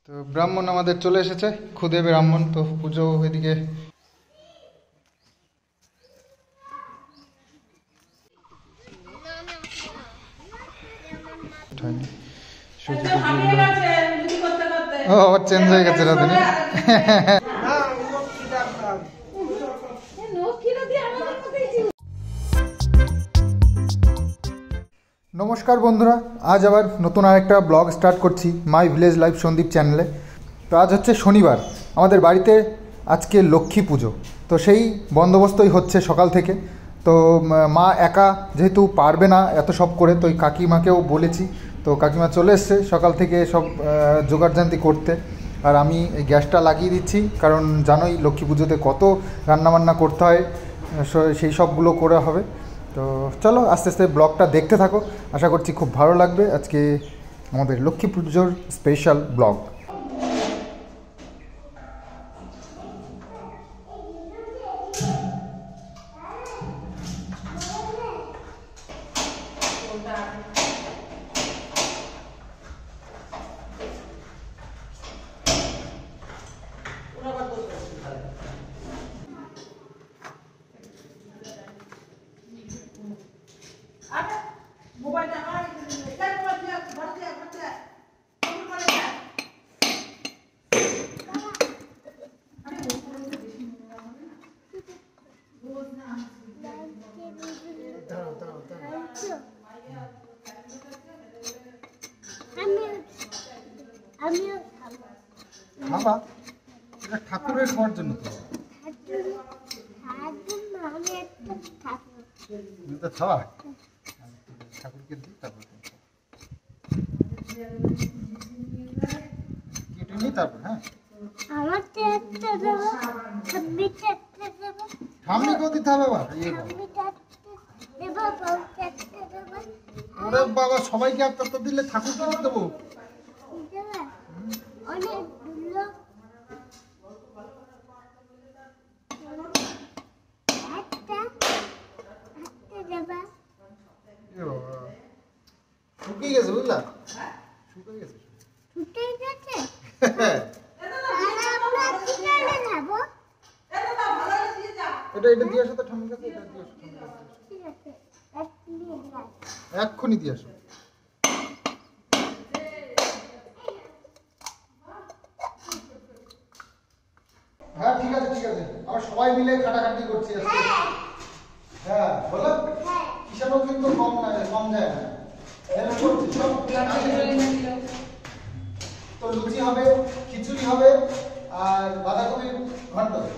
তো ব্রাহ্মণ আমাদের চলে এসেছে, খুদে ব্রাহ্মণ। তো পুজো এদিকে ও আবার চেঞ্জ হয়ে গেছে রাধুনি। নমস্কার বন্ধুরা, আজ আবার নতুন আরেকটা ব্লগ স্টার্ট করছি মাই ভিলেজ লাইফ সন্দীপ চ্যানেলে। তো আজ হচ্ছে শনিবার, আমাদের বাড়িতে আজকে লক্ষ্মী পুজো। তো সেই বন্দোবস্তই হচ্ছে সকাল থেকে। তো মা একা যেহেতু পারবে না এত সব করে, তো ওই কাকিমাকেও বলেছি। তো কাকিমা চলে এসছে সকাল থেকে সব জোগাড়জান্তি করতে। আর আমি এই গ্যাসটা লাগিয়ে দিচ্ছি, কারণ জানোই লক্ষ্মী পুজোতে কত রান্নাবান্না করতে হয়, সেই সবগুলো করা হবে। তো চলো আস্তে আস্তে ব্লগটা দেখতে থাকো, আশা করছি খুব ভালো লাগবে আজকে আমাদের লক্ষ্মী পুজোর স্পেশাল ব্লগ। বাবা, এটা ঠাকুরের খাওয়ার জন্য তো খাওয়া ঠাকুরকে দিই, তারপর কেটে নিই, তারপর হ্যাঁ ঠাম্মিকেও দিতে হবে। ওরে বাবা, সবাইকে একটা তো দিলে ঠাকুরকে দিয়ে দেবো। শুকিয়ে গেছে, বুঝলা, শুকিয়ে গেছে। এটা এটা দিয়ে আসো তো ঠাম্মির কাছে, এটা দিয়ে আসো এক্ষুনি দিয়ে আসো। হ্যাঁ ঠিক আছে ঠিক আছে, আমরা সবাই মিলে কাটাকাটি করছি আজকে। হ্যাঁ বলো, কিষানও কিন্তু কম না, কম যায় না। তো লুচি হবে, খিচুড়ি হবে, আর বাঁধাকপির ঘন্ট হবে,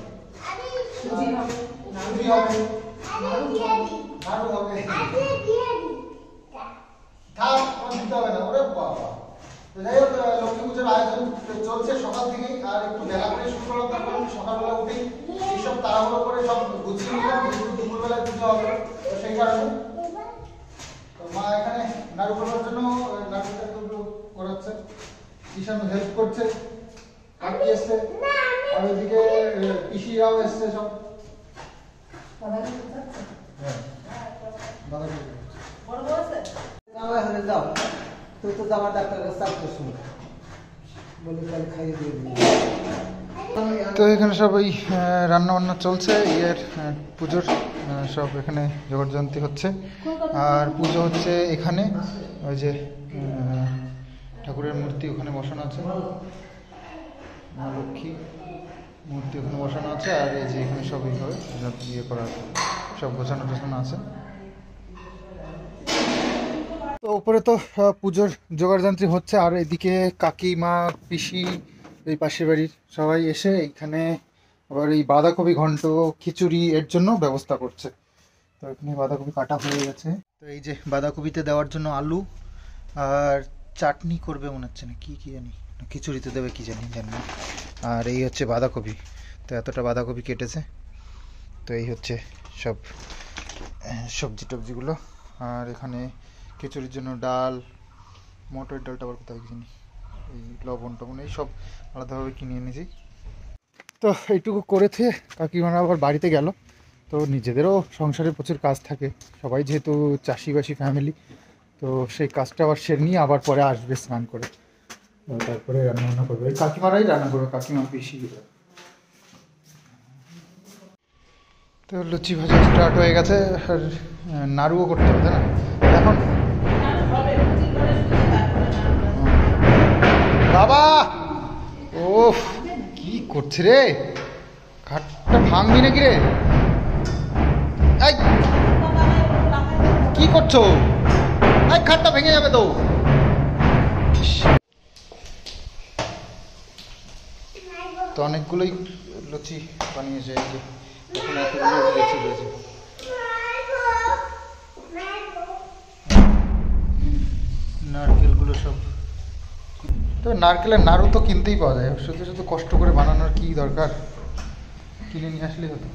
নাড়ু হবে। থাক, দিতে হবে না। ওরে বাবা, যাই হোক লক্ষ্মী পুজোর আয়োজন চলছে সকাল থেকেই। আর একটু বেলা করে শুরু করার দরকার, সকালবেলা উঠেই এইসব তাড়াহুড়ো করে সব গুছিয়ে নিলাম, দুপুরবেলায় পুজো হবে। তো সেই কারণে তো মা এখানে নাড়ু করার জন্য নাড়ুটা একটু করাচ্ছে, কিষান হেল্প করছে, কাকি এসছে, আর ওইদিকে পিসিরাও এসছে সব। তো এখানে সব ওই রান্না বান্না চলছে, ইয়ের পুজোর সব এখানে জোগাড়যন্ত্র হচ্ছে। আর পুজো হচ্ছে এখানে, ওই যে ঠাকুরের মূর্তি ওখানে বসানো আছে, মা লক্ষ্মী মূর্তি ওখানে বসানো আছে। আর এই যে এখানে সব এইভাবে ইয়ে করা আছে, সব গোছানো টোছানো আছে। তো উপরে তো পুজোর জোগাড়যন্ত্রী হচ্ছে, আর এদিকে কাকিমা পিসি এই পাশের বাড়ির সবাই এসে এইখানে আবার এই বাঁধাকপি ঘন্ট খিচুড়ি এর জন্য ব্যবস্থা করছে। তো এখানে বাঁধাকপি কাটা হয়ে গেছে। তো এই যে বাঁধাকপিতে দেওয়ার জন্য আলু আর চাটনি করবে মনে হচ্ছে, না কি কি জানি, খিচুড়িতে দেবে কি জানি না। আর এই হচ্ছে বাঁধাকপি, তো এতটা বাঁধাকপি কেটেছে। তো এই হচ্ছে সব সবজি টবজিগুলো। আর এখানে খিচুড়ির জন্য ডাল, মটরের ডালটা আবার কোথায় কিনি, এই লবণ টবণ এই সব আলাদাভাবে কিনে এনেছি। তো এইটুকু করে থেকে কাকিমারা আবার বাড়িতে গেল। তো নিজেদেরও সংসারে প্রচুর কাজ থাকে, সবাই যেহেতু চাষিবাসী ফ্যামিলি, তো সেই কাজটা আবার সেরে নিয়ে আবার পরে আসবে স্নান করে। তারপরে রান্না করবে, ওই কাকিমারাই রান্না করবে, কাকিমা পিসি। তো লুচি ভাজা স্টার্ট হয়ে গেছে, আর নাড়ুও করতে হবে না এখন। বাবা ওফ কি করছে রে, খাটটা ভাঙবি নাকি রে? এই কি করছো? এই খাটটা ভেঙে যাবে তো। তো অনেকগুলোই লুচি বানিয়েছে, এই যে এখন এতগুলো লুচি রয়েছে। নারকেলগুলো সব, তবে নারকেলের নাড়ু তো কিনতেই পাওয়া যায়, শুধু শুধু কষ্ট করে বানানোর কি দরকার, কিনে নিয়ে আসলেই হতো।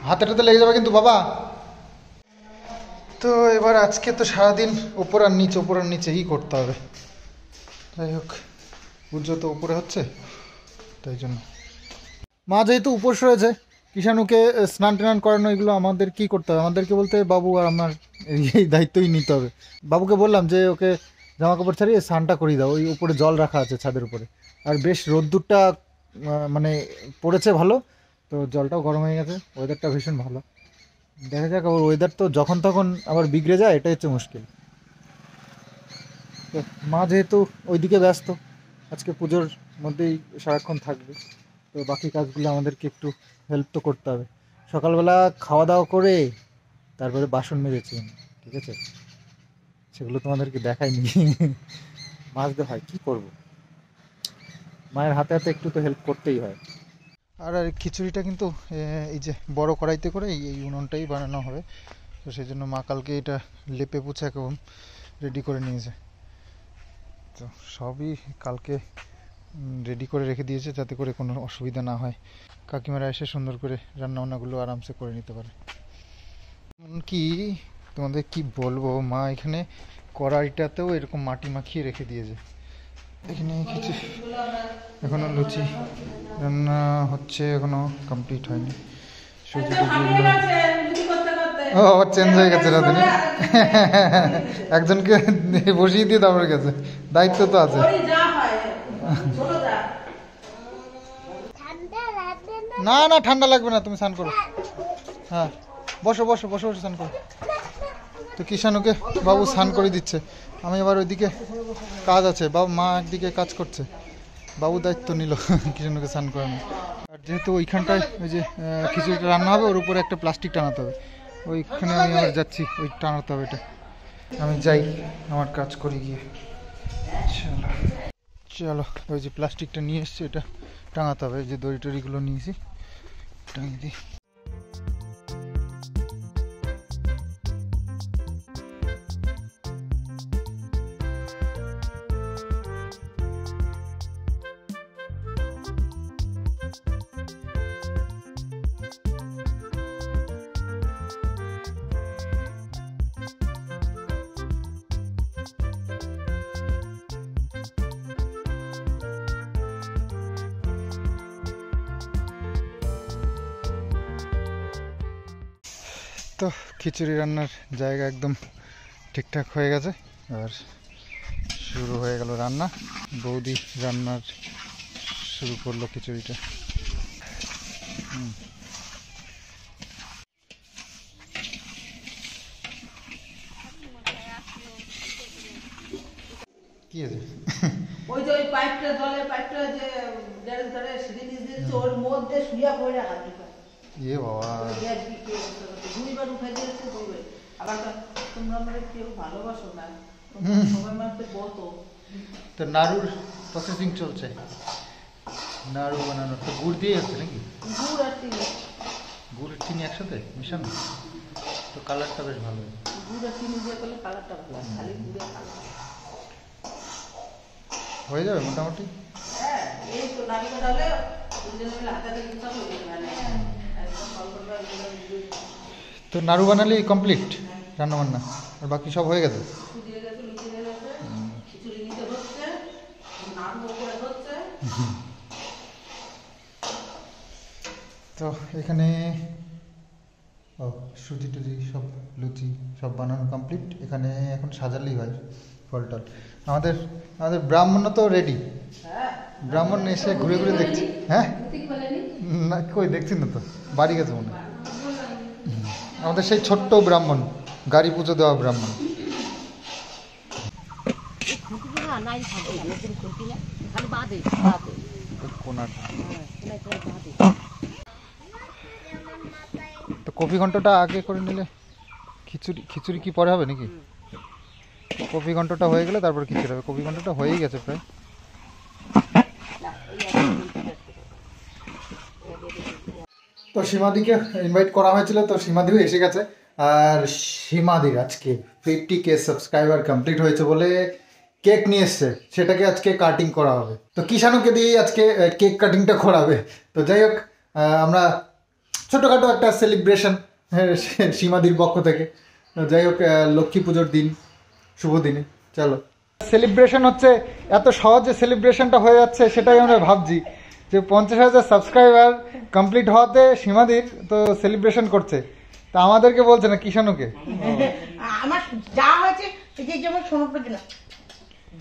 হাতেটাতে লেগে যাবে কিন্তু বাবা। তো এবার আজকে তো সারাদিন ওপর আর নিচেই করতে হবে। যাই হোক, পুজো তো উপরে হচ্ছে, তাই জন্য মা যেহেতু উপোস রয়েছে, কিষাণুকে স্নান টান করানো এগুলো আমাদের কি করতে হবে, আমাদেরকে বলতে বাবু আর আমার এই দায়িত্বই নিতে হবে। বাবুকে বললাম যে ওকে জামা কাপড় ছাড়িয়ে স্নানটা করিয়ে দাও, ওই উপরে জল রাখা আছে ছাদের উপরে, আর বেশ রোদ্দুরটা মানে পড়েছে ভালো, তো জলটাও গরম হয়ে গেছে, ওয়েদারটা ভীষণ ভালো। দেখা যাক, আবার ওয়েদার তো যখন তখন আবার বিগড়ে যায়, এটাই হচ্ছে মুশকিল। তো মা যেহেতু ওইদিকে ব্যস্ত, আজকে পুজোর মধ্যেই সারাক্ষণ থাকবে, তো বাকি কাজগুলো আমাদেরকে একটু হেল্প তো করতে হবে। সকালবেলা খাওয়া দাওয়া করে তারপরে বাসন মেজেছি, ঠিক আছে, সেগুলো তোমাদেরকে দেখাইনি। মাজতে হয়, কি করব, মায়ের হাতে হাতে একটু তো হেল্প করতেই হয়। আর খিচুড়িটা কিন্তু এই যে বড় কড়াইতে করে এই উনুনটাই বানানো হবে, তো সেই জন্য মা কালকে এটা লেপে পুছে একদম রেডি করে নিয়েছে। তো সবই কালকে রেডি করে রেখে দিয়েছে, যাতে করে কোনো অসুবিধা না হয়, কাকিমারা এসে সুন্দর করে রান্নাবান্নাগুলো আরামসে করে নিতে পারে। কি তোমাদের কি বলবো, মা এখানে কড়াইটাতেও এরকম মাটি মাখিয়ে রেখে দিয়েছে। এখানে কিছু এখনো লুচি রান্না হচ্ছে, এখনো কমপ্লিট হয়নি। সুজি ও আবার চেঞ্জ হয়ে গেছে রাধুনি, একজনকে বসিয়ে দিয়ে তারপরে গেছে, দায়িত্ব তো আছে। না না ঠান্ডা লাগবে না, তুমি স্নান করো। হ্যাঁ বসো বসো বসো বসো স্নান করো। তো কিষাণুকে বাবু স্নান করে দিচ্ছে, আমি আবার ওইদিকে কাজ আছে, বাবু মা একদিকে কাজ করছে, বাবু দায়িত্ব নিল কিষাণুকে স্নান করানো। আর যেহেতু ওইখানটায় ওই যে খিচুড়িটা রান্না হবে, ওর উপরে একটা প্লাস্টিক টানাতে হবে, ওইখানে আমি আবার যাচ্ছি, ওই টানাতে হবে, এটা আমি যাই আমার কাজ করি গিয়ে। চলো চলো, ওই যে প্লাস্টিকটা নিয়ে এসছি, এটা টাঙাতে হবে, যে দড়ি টড়িগুলো নিয়েছি টাঙিয়ে দিই। তো খিচুড়ি রান্নার জায়গা একদম ঠিকঠাক হয়ে গেছে, আর শুরু হয়ে গেল রান্না। বৌদি রান্নার শুরু করলো খিচুড়িটা। কি আছে ওই যে ওই পাইপটা, জলের পাইপটা যে গ্যারেজ ধরে সিঁড়ি নিচ দিয়েছে, ওর মধ্যে শুয়া পড়ে রাখা দিতে। ইয়ে বাবা, দুইবার উঠে দিয়েছে, দুইবার। আবার তোমরা মানে কেউ ভালোবাসো না, সবাই মানতে বলতো। তো নাড়ুর প্রসেসিং চলছে, নাড়ু বানানো তো গুড় দিয়ে হচ্ছে নাকি? গুড় আর চিনি, গুড় আর চিনি একসাথে মিশানো, তো কালারটা বেশ ভালো। গুড় আর চিনি দিয়ে করলে কালারটা ভালো, খালি গুড়ে কালার হয়ে যাবে মোটামুটি। হ্যাঁ, এই তো নাড়িটা ডালে দুজনে মিলে হাতে হাতে দিতে হবে, মানে একদম ভালো করে। তো নাড়ু বানালে কমপ্লিট রান্না বান্না, আর বাকি সব হয়ে গেছে। তো এখানে ও সুজি টুজি সব লুচি সব বানানো কমপ্লিট, এখানে এখন সাজালেই হয় ফল টল। আমাদের আমাদের ব্রাহ্মণ তো রেডি, ব্রাহ্মণ এসে ঘুরে ঘুরে দেখছি। হ্যাঁ না কই দেখছি না তো, বাড়ি গেছে মনে হয়। আমাদের সেই ছোট্ট ব্রাহ্মণ, গাড়ি পুজো দেওয়া ব্রাহ্মণ। তো কফি ঘন্টটা আগে করে নিলে খিচুড়ি, খিচুড়ি কি পরে হবে নাকি? কফি ঘন্টটা হয়ে গেলে তারপর খিচুড়ি হবে। কফি ঘন্টটা হয়েই গেছে প্রায়। তো সীমাদিকে ইনভাইট করা হয়েছিল, তো সীমাদিও এসে গেছে। আর সীমাদির আজকে 50K সাবস্ক্রাইবার কমপ্লিট হয়েছে বলে কেক নিয়ে এসছে, সেটাকে আজকে কাটিং করা হবে। তো কিষাণুকে দিয়েই আজকে কেক কাটিংটা করাবে। তো যাই হোক, আমরা ছোটোখাটো একটা সেলিব্রেশন সীমাদির পক্ষ থেকে। যাই হোক, লক্ষ্মী পুজোর দিন, শুভ দিনে চলো সেলিব্রেশন হচ্ছে। এত সহজে সেলিব্রেশনটা হয়ে যাচ্ছে সেটাই আমরা ভাবছি, যে 50,000 সাবস্ক্রাইবার কমপ্লিট হওয়াতে সীমাদির তো সেলিব্রেশন করছে, তা আমাদেরকে বলছে না, কিষাণুকে। আমার যা হয়েছে যেমন সোনপুর জন্য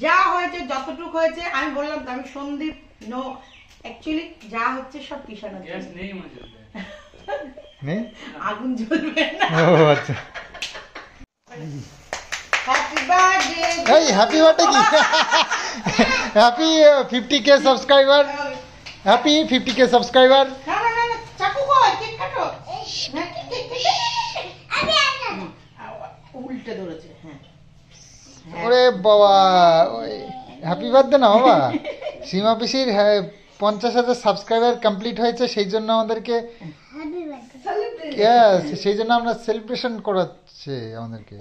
যা হয়েছে, যতটুকু হয়েছে আমি বললাম তো, আমি সন্দীপ নো, অ্যাকচুয়ালি যা হচ্ছে সব কিষাণ নেই, আগুন জ্বলবে না। ও আচ্ছা, হ্যাপি বার্থডে। এই হ্যাপি বার্থডে কি, happy 50K subscriber, happy 50K subscriber. না না না না, চাকু কই, কেক কাটো। উল্টে ধরেছে। হ্যাঁ ওরে বাবা, হ্যাপি বার্থডে না বাবা, সীমা পিসির 50,000 সাবস্ক্রাইবার কমপ্লিট হয়েছে, সেই জন্য আমাদেরকে, সেই জন্য আমরা সেলিব্রেশন করাচ্ছে আমাদেরকে।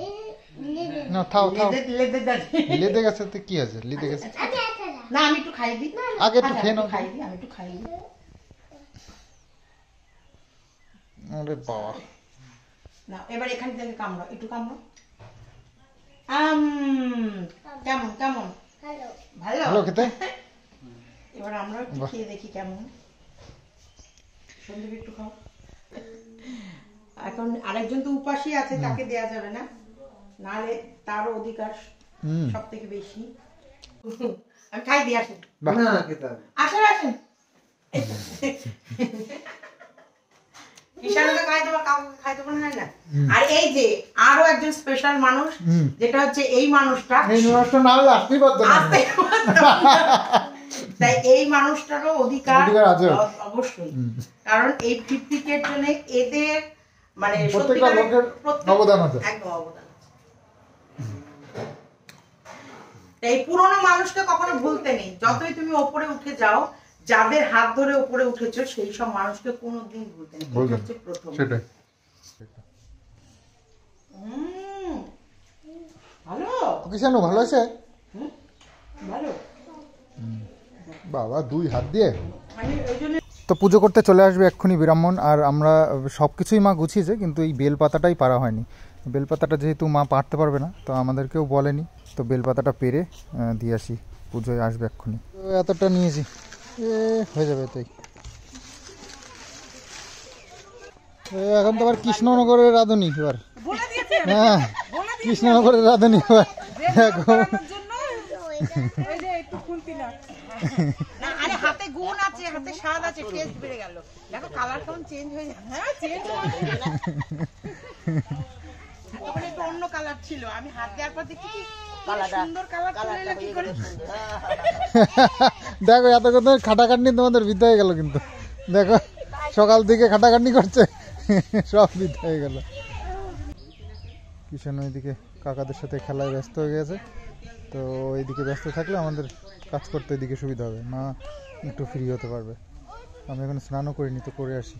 না থাও থাও, লেদে গেছে তো কি আছে, লেদে গেছে। না আমি একটু খাই দিই, আগে একটু খেয়ে নাও। খাই দিই, আমি একটু খাই দিই। ওরে বাবা, না এবার এখান থেকে কামড়ো, একটু কামড়ো। কেমন কেমন? ভালো ভালো খেতে। এবার আমরা একটু খেয়ে দেখি কেমন। সন্দীপ একটু খাও। এখন আরেকজন তো উপাসী আছে, তাকে দেয়া যাবে না, নাহলে তারও অধিকার সব থেকে বেশি। আমি খাই দিই, আসেন আসেন আসেন। কিষাণকে খাই দেবো, কাউকে খাই দেবো না না। আর এই যে আরো একজন স্পেশাল মানুষ, যেটা হচ্ছে এই মানুষটা, এই মানুষটা না হলে আসতেই পারতো না। তাই এই মানুষটারও অধিকার আছে অবশ্যই, কারণ এই 50K এর জন্য এদের মানে প্রত্যেকটা লোকের অবদান আছে, একদম অবদান। এই পুরনো মানুষকে কখনো ভুলতে নেই, যতই তুমি ওপরে উঠে যাও, যাদের হাত ধরে উপরে উঠেছো সেই সব মানুষকে কোনোদিন ভুলতে নেই। এটা হচ্ছে প্রথম। সেটাই। ভালো কিষাণু ভালো আছে, ভালো বাবা 2 হাত দিয়ে। আমি ওই জন্য তো পুজো করতে চলে আসবে এক্ষুনি ব্রাহ্মণ, আর আমরা সব কিছুই মা গুছিয়েছে, কিন্তু এই বেলপাতাটাই পারা হয়নি। বেলপাতাটা যেহেতু মা পারতে পারবে না, তো আমাদেরকেও বলেনি, তো বেলপাতাটা পেরে দিয়ে আসি, পুজোয় আসবে এক্ষুনি। তো এতটা নিয়েছি, হয়ে যাবে তাই। এখন তো আবার কৃষ্ণনগরের রাঁধুনি এবার, হ্যাঁ কৃষ্ণনগরের রাঁধুনি এবার দেখো। আরে হাতে গুণ আছে, হাতে স্বাদ আছে, টেস্ট বেড়ে গেল। দেখো কালার কেমন চেঞ্জ হয়ে যায়। হ্যাঁ চেঞ্জ হয়ে গেল, তখন একটু অন্য কালার ছিল, আমি হাত দেওয়ার পর দেখি কি সুন্দর কালার চলে এলো কি করে। দেখো এত কথা খাটাখাটনি তোমাদের বৃদ্ধ হয়ে গেল, কিন্তু দেখো সকাল থেকে খাটাখাটনি করছে, সব বৃদ্ধ হয়ে গেল। কিষাণ ওইদিকে কাকাদের সাথে খেলায় ব্যস্ত হয়ে গেছে, তো এইদিকে ব্যস্ত থাকলে আমাদের কাজ করতে এদিকে সুবিধা হবে, মা একটু ফ্রি হতে পারবে। আমি এখন স্নানও করিনি, তো করে আসি।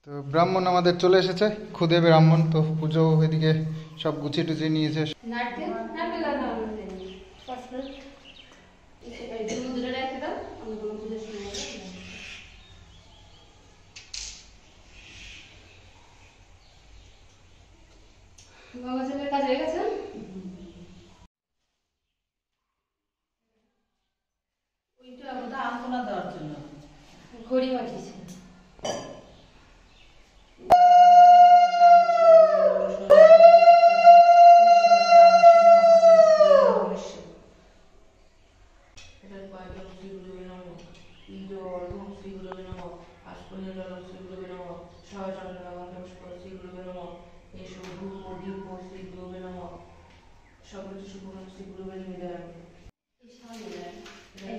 তো ব্রাহ্মণ আমাদের চলে এসেছে, খুদে ব্রাহ্মণ। তো পুজো এদিকে সব গুছিয়ে টুচিয়ে নিয়েছে। কাজ হয়ে গেছে, ওইটা ওটা আন্তনা দেওয়ার জন্য ঘড়ি মাখিয়েছে। শ্রী গুরুবে নমঃ সকল শুভম শ্রী গুরুবে নিবেদন এই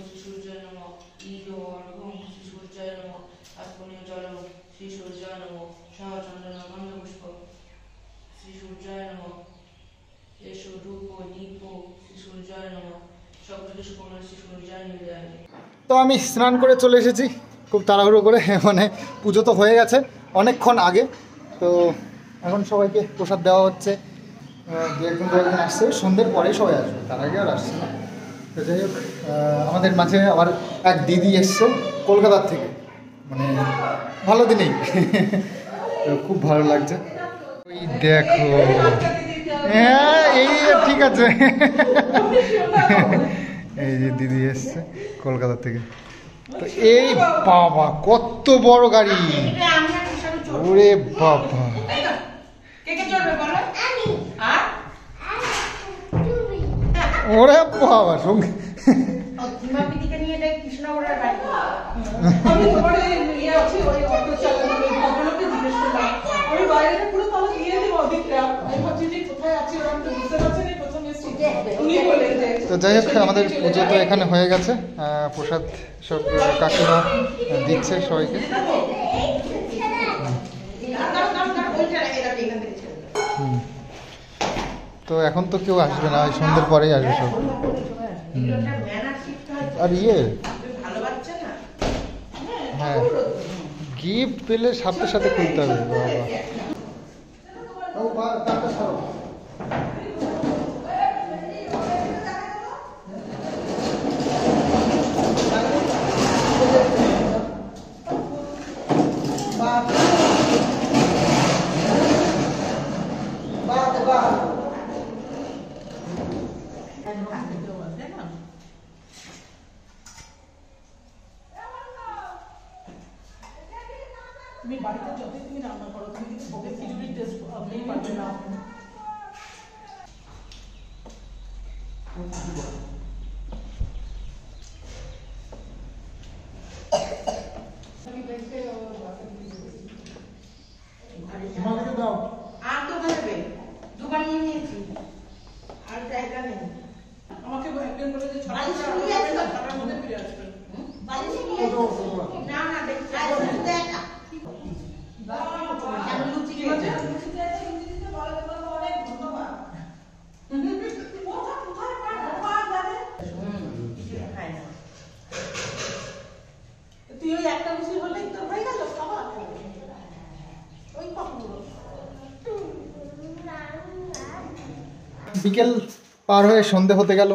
শ্রী সূর্যায় নমঃ ঈদো অর্ঘ্যং শ্রী সূর্যায় নমঃ আত্মনীয় জলম শ্রী সূর্যায় নমঃ সহচন্দন গন্ধপুষ্প শ্রী সূর্যায় নমঃ এসো ধূপ দীপ শ্রী সূর্যায় নমঃ সকল শুভম শ্রী সূর্যায় নিবেদন। তো আমি স্নান করে চলে এসেছি খুব তাড়াহুড়ো করে, মানে পুজো তো হয়ে গেছে অনেকক্ষণ আগে। তো এখন সবাইকে প্রসাদ দেওয়া হচ্ছে। দু একজন আসছে, সন্ধ্যের পরেই সবাই আসবে, তার আগে আর আসছে না। তো যাই হোক, আমাদের মাঝে আবার এক দিদি এসছে কলকাতার থেকে, মানে ভালো দিনেই। খুব ভালো লাগছে। ওই দেখো, হ্যাঁ এই ঠিক আছে। এই যে দিদি এসছে কলকাতা থেকে। তো এই বাবা কত বড় গাড়ি, ওরে বাবা। ওরে বাবা সঙ্গে তো যাই হোক, আমাদের পুজো তো এখানে হয়ে গেছে। প্রসাদ সব কাকিমা দিচ্ছে সবাইকে। তো এখন তো কেউ আসবে না, ওই সন্ধ্যের পরেই আসবে সব। আর হ্যাঁ, গিফট পেলে সাথে সাথে খুলতে হবে বাবা। তুমি বাড়িতে যতই তুমি রান্না করো, তুমি কিন্তু ভোগের খিচুড়ির টেস্ট আপনি পারবে না। আর তো খাবে, দোকান নিয়ে নিয়েছি, আর জায়গা নেই। আমাকে একজন বলে যে ছটার মধ্যে ফিরে আসবেন। না না দেখছি তুই ওই একটা বেশি হলেই তো হয়ে গেল খাবার। ওই কতগুলো বিকেল পার হয়ে সন্ধে হতে গেল,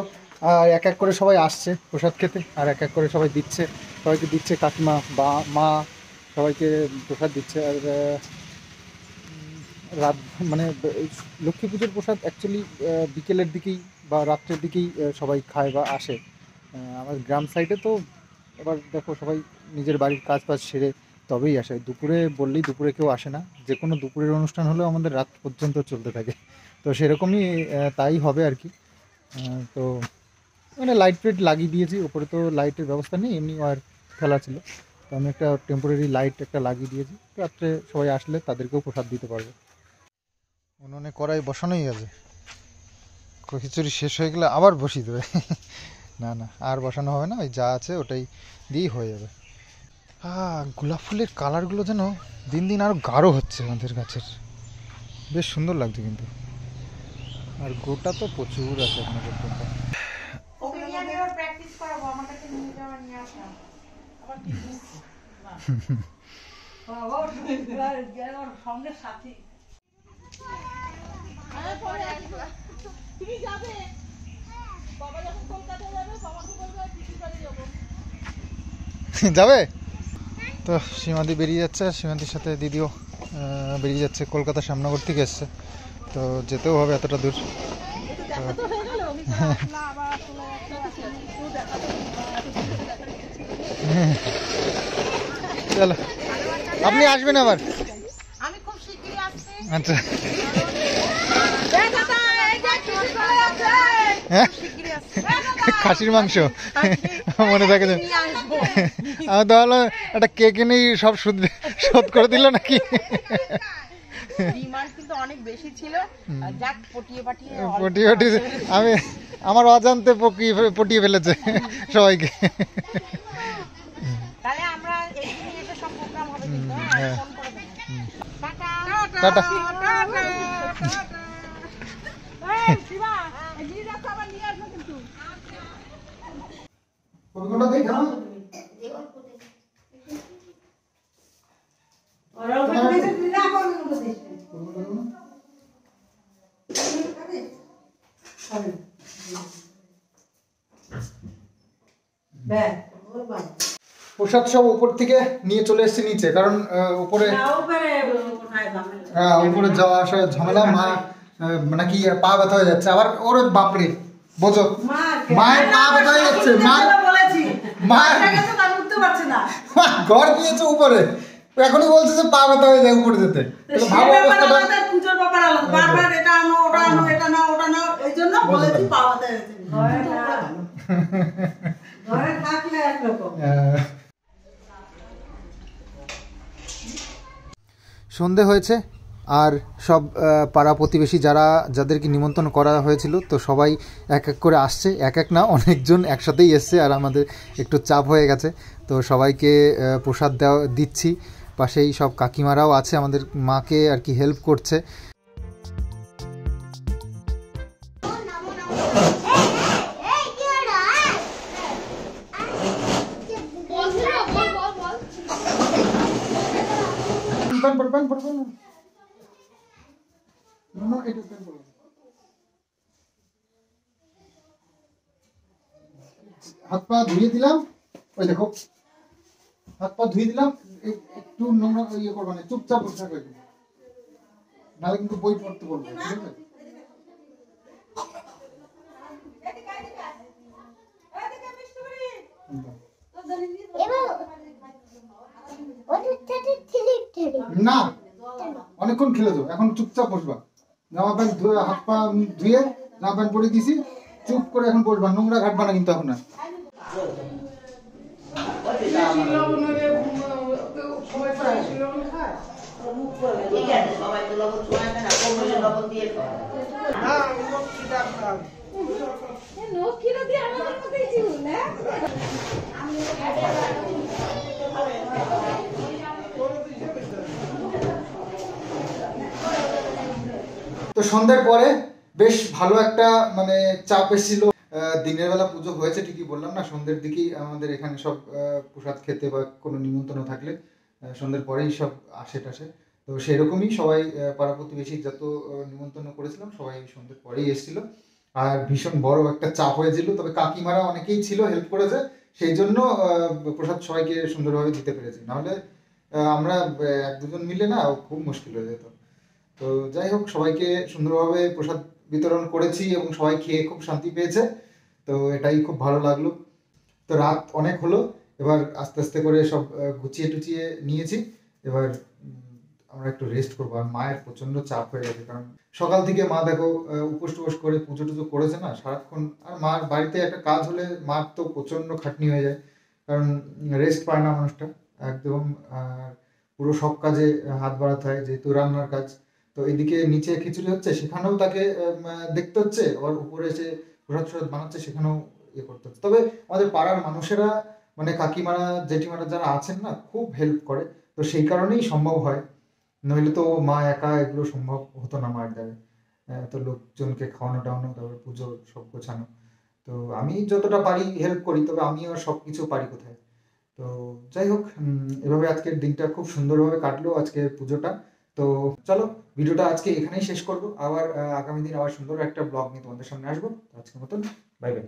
আর এক এক করে সবাই আসছে প্রসাদ খেতে, আর এক এক করে সবাই দিচ্ছে, সবাইকে দিচ্ছে কাকিমা বা মা সবাইকে প্রসাদ দিচ্ছে। আর রাত মানে লক্ষ্মী পুজোর প্রসাদ অ্যাকচুয়ালি বিকেলের দিকেই বা রাত্রের দিকেই সবাই খায় বা আসে। আমার গ্রাম সাইডে তো এবার দেখো সবাই নিজের বাড়ির কাজ বাজ সেরে তবেই আসে। দুপুরে বললেই দুপুরে কেউ আসে না, যে কোনো দুপুরের অনুষ্ঠান হলেও আমাদের রাত পর্যন্ত চলতে থাকে। তো সেরকমই তাই হবে আর কি। তো মানে লাইট ফাইট লাগিয়ে দিয়েছি, ওপরে তো লাইটের ব্যবস্থা নেই, এমনি ওয়ার ফেলা ছিল, তো আমি একটা টেম্পোরারি লাইট একটা লাগিয়ে দিয়েছি। রাত্রে সবাই আসলে তাদেরকেও প্রসাদ দিতে পারবো। উনুনে কড়াই বসানোই গেছে, খিচুড়ি শেষ হয়ে গেলে আবার বসিয়ে দেবে। না না, আর বসানো হবে না, ওই যা আছে ওটাই দিয়েই হয়ে যাবে। গোলাপ ফুলের কালারগুলো যেন দিন দিন আরও গাঢ় হচ্ছে আমাদের গাছের, বেশ সুন্দর লাগছে কিন্তু। আর গোটা তো প্রচুর আছে এখনো পর্যন্ত। প্র্যাকটিস করাবো, আমার কাছে নিয়ে যাওয়া নিয়ে আসা আবার সঙ্গে সাথী তুমি যাবে, বাবা যখন কলকাতা যাবে বাবাকে বলবে পিসির বাড়ি যাবো। যাবে তো সীমাদি বেরিয়ে যাচ্ছে, আর সীমাদির সাথে দিদিও বেরিয়ে যাচ্ছে, কলকাতা শ্যামনগর থেকে এসছে, তো যেতেও হবে এতটা দূর। চলো, আপনি আসবেন আবার? আমি খুব শিগগিরই আসছি। আচ্ছা, খাসির মাংস মনে থাকে যে আমি তো ভাবলাম একটা কেক এনেই সব শোধ করে দিল নাকি। ডিমান্ড কিন্তু অনেক বেশি ছিল আর যাক পটিয়ে পাটিয়ে আমি আমার অজান্তে পটিয়ে ফেলেছে সবাইকে। তাহলে আমরা এখানে এসে সব প্রোগ্রাম হবে কিন্তু ফোন করে দেব। টাটা। এই শিবা এই জিনিসটা আবার নিয়ে আসবে কিন্তু। কোনটা দেখ না ওরা উপরে দিতে না কোন দিতে প্রসাদ সব উপর থেকে নিয়ে চলে এসেছে নিচে, কারণ উপরে উপরে যাওয়া আসা ঝামেলা। মা নাকি পা ব্যথা হয়ে যাচ্ছে আবার। ওরে বাপরে, বোঝো মায়ের পা ব্যথা হয়ে যাচ্ছে। ঘর দিয়েছে উপরে, এখনই বলছে যে পা ব্যথা হয়ে যায় উপরে যেতে। ভালো অবস্থাটা পূজার ব্যাপার আলাদা, বারবার এটা আনো ওটা আনো এটা নাও ওটা নাও, এই জন্য বলেছি পা ব্যথা হয়েছে। ঘরে থাকলে একরকম। সন্ধে হয়েছে আর সব পাড়া প্রতিবেশী যাদেরকে নিমন্ত্রণ করা হয়েছিল তো সবাই এক এক করে আসছে। এক এক না, অনেকজন একসাথেই এসছে আর আমাদের একটু চাপ হয়ে গেছে। তো সবাইকে প্রসাদ দিচ্ছি। পাশেই সব কাকিমারাও আছে, আমাদের মাকে আর কি হেল্প করছে। হাত পা ধুয়ে দিলাম, ওই দেখো হাত পা ধুয়ে দিলাম। একটু নোংরা ইয়ে করবো না, চুপচাপ বসে থাকবে, নাহলে কিন্তু বই পড়তে বলবো, ঠিক আছে? না অনেকক্ষণ খেলে তো, এখন চুপচাপ বসবা। জামা প্যান্ট ধুয়ে হাত পা ধুয়ে জামা প্যান্ট পরে দিছি, চুপ করে এখন বসবা, নোংরা ঘাটবা না কিন্তু এখন না। তো সন্ধ্যার পরে বেশ ভালো একটা মানে চাপ এসেছিল। দিনের বেলা পুজো হয়েছে ঠিকই, বললাম না, সন্ধ্যের দিকেই আমাদের এখানে সব প্রসাদ খেতে বা কোনো নিমন্ত্রণ থাকলে সন্ধ্যের পরেই সব আসে টাসে। তো সেরকমই সবাই পাড়া প্রতিবেশী যত নিমন্ত্রণ করেছিলাম সবাই সন্ধ্যের পরেই এসেছিল। আর ভীষণ বড় একটা চাপ হয়েছিল, তবে কাকিমারা অনেকেই ছিল, হেল্প করেছে, সেই জন্য প্রসাদ সবাইকে সুন্দরভাবে দিতে পেরেছি। নাহলে আমরা এক দুজন মিলে না খুব মুশকিল হয়ে যেত। তো যাই হোক, সবাইকে সুন্দরভাবে প্রসাদ বিতরণ করেছি এবং সবাই খেয়ে খুব শান্তি পেয়েছে। তো এটাই খুব ভালো লাগলো। তো রাত অনেক হলো, এবার আস্তে আস্তে করে সব গুছিয়ে টুচিয়ে নিয়েছি। এবার আমরা একটু রেস্ট করবো। আর মায়ের প্রচন্ড চাপ হয়ে গেছে, কারণ সকাল থেকে মা দেখো উপোস টুপোস করে পুজো টুজো করেছে না সারাক্ষণ। আর মার বাড়িতে একটা কাজ হলে মার তো প্রচন্ড খাটনি হয়ে যায়, কারণ রেস্ট পায় না মানুষটা একদম। পুরো সব কাজে হাত বাড়াতে হয়, যেহেতু রান্নার কাজ। তো এদিকে নিচে খিচুড়ি হচ্ছে, সেখানেও তাকে দেখতে হচ্ছে, আবার উপরে এসে প্রসাদ বানাচ্ছে, সেখানেও ইয়ে করতে হচ্ছে। তবে আমাদের পাড়ার মানুষেরা মানে কাকিমারা জেঠিমারা যারা আছেন না, খুব হেল্প করে। তো সেই কারণেই সম্ভব হয়, নইলে তো মা একা এগুলো সম্ভব হতো না মায়ের দ্বারা। তো লোকজনকে খাওয়ানো টাওয়ানো, তারপর পুজো সব গোছানো। তো আমি যতটা পারি হেল্প করি, তবে আমি আর সব কিছু পারি কোথায়। তো যাই হোক, এভাবে আজকের দিনটা খুব সুন্দরভাবে কাটলো, আজকের পুজোটা। তো চলো ভিডিওটা আজকে এখানেই শেষ করবো। আবার আগামী দিন আবার সুন্দর একটা ব্লগ নিয়ে তোমাদের সামনে আসবো। আজকের মতন বাই বাই।